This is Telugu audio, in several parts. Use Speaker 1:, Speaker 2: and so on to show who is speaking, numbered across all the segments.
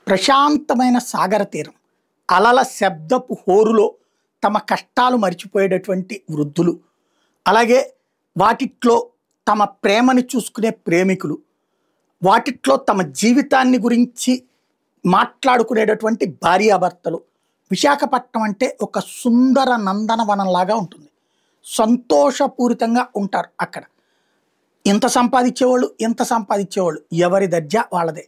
Speaker 1: ప్రశాంతమైన సాగర తీరం, అలల శబ్దపు హోరులో తమ కష్టాలు మర్చిపోయేటటువంటి వృద్ధులు, అలాగే వాటిట్లో తమ ప్రేమని చూసుకునే ప్రేమికులు, వాటిట్లో తమ జీవితాన్ని గురించి మాట్లాడుకునేటటువంటి భార్యాభర్తలు. విశాఖపట్నం అంటే ఒక సుందర నందనవనంలాగా ఉంటుంది. సంతోషపూరితంగా ఉంటారు అక్కడ. ఇంత సంపాదించేవాళ్ళు, ఇంత సంపాదించేవాళ్ళు, ఎవరి దర్జా వాళ్ళదే.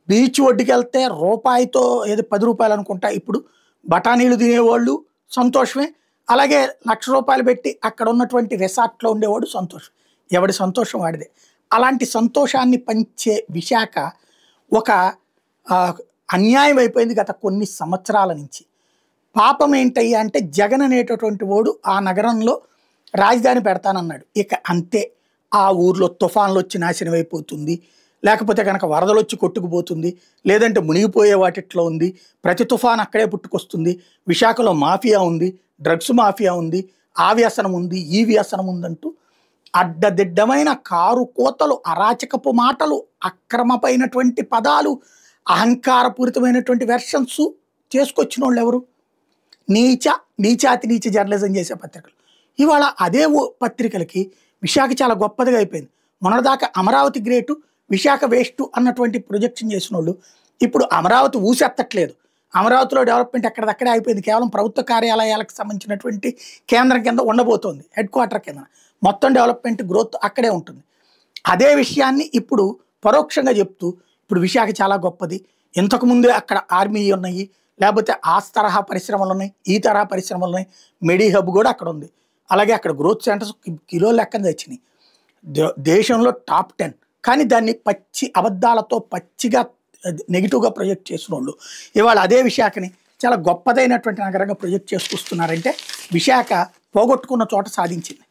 Speaker 1: బీచ్ ఒడ్డుకి వెళ్తే రూపాయితో ఏదో 10 రూపాయలు అనుకుంటా, ఇప్పుడు బఠానీలు తినేవాళ్ళు సంతోషమే. అలాగే ₹1,00,000 పెట్టి అక్కడ ఉన్నటువంటి రిసార్ట్లో ఉండేవాడు సంతోషం. ఎవడి సంతోషం వాడిదే. అలాంటి సంతోషాన్ని పంచే విశాఖ ఒక అన్యాయం అయిపోయింది గత కొన్ని సంవత్సరాల నుంచి. పాపం ఏంటయ్యా అంటే, జగన్ అనేటటువంటి వాడు ఆ నగరంలో రాజధాని పెడతానన్నాడు. ఇక అంతే, ఆ ఊర్లో తుఫాన్లు వచ్చి నాశనం అయిపోతుంది, లేకపోతే కనుక వరదలు వచ్చి కొట్టుకుపోతుంది, లేదంటే మునిగిపోయే వాటిట్లో ఉంది. ప్రతి తుఫాన్ అక్కడే పుట్టుకొస్తుంది. విశాఖలో మాఫియా ఉంది, డ్రగ్స్ మాఫియా ఉంది, ఆ వ్యసనం ఉంది, ఈ వ్యసనం ఉందంటూ అడ్డదిడ్డమైన కారు కోతలు, అరాచకపు మాటలు, అక్రమమైనటువంటి పదాలు, అహంకారపూరితమైనటువంటి వెర్షన్స్ చేసుకొచ్చిన వాళ్ళు ఎవరు? నీచాతి నీచ జర్నలిజం చేసే పత్రికలు. ఇవాళ అదే పత్రికలకి విశాఖ చాలా గొప్పదిగా అయిపోయింది. మొన్నటిదాకా అమరావతి గ్రేటు, విశాఖ వేస్ట్ అన్నటువంటి ప్రొజెక్షన్ చేసిన వాళ్ళు ఇప్పుడు అమరావతి ఊసెత్తట్లేదు. అమరావతిలో డెవలప్మెంట్ ఎక్కడిదక్కడే అయిపోయింది. కేవలం ప్రభుత్వ కార్యాలయాలకు సంబంధించినటువంటి కేంద్రం కింద ఉండబోతోంది, హెడ్ క్వార్టర్ కింద. మొత్తం డెవలప్మెంట్ గ్రోత్ అక్కడే ఉంటుంది. అదే విషయాన్ని ఇప్పుడు పరోక్షంగా చెప్తూ, ఇప్పుడు విశాఖ చాలా గొప్పది, ఇంతకుముందే అక్కడ ఆర్మీ ఉన్నాయి, లేకపోతే ఆ తరహా పరిశ్రమలు ఉన్నాయి, ఈ తరహా పరిశ్రమలు ఉన్నాయి, మెడి హబ్ కూడా అక్కడ ఉంది. అలాగే అక్కడ గ్రోత్ సెంటర్స్ కిలో లెక్కన తెచ్చినాయి, దేశంలో టాప్ 10. కానీ దాన్ని పచ్చి అబద్ధాలతో పచ్చిగా నెగిటివ్గా ప్రొజెక్ట్ చేసిన వాళ్ళు ఇవాళ అదే విశాఖని చాలా గొప్పదైనటువంటి నగరంగా ప్రొజెక్ట్ చేసుకొస్తున్నారంటే విశాఖ పోగొట్టుకున్న చోట సాధించింది.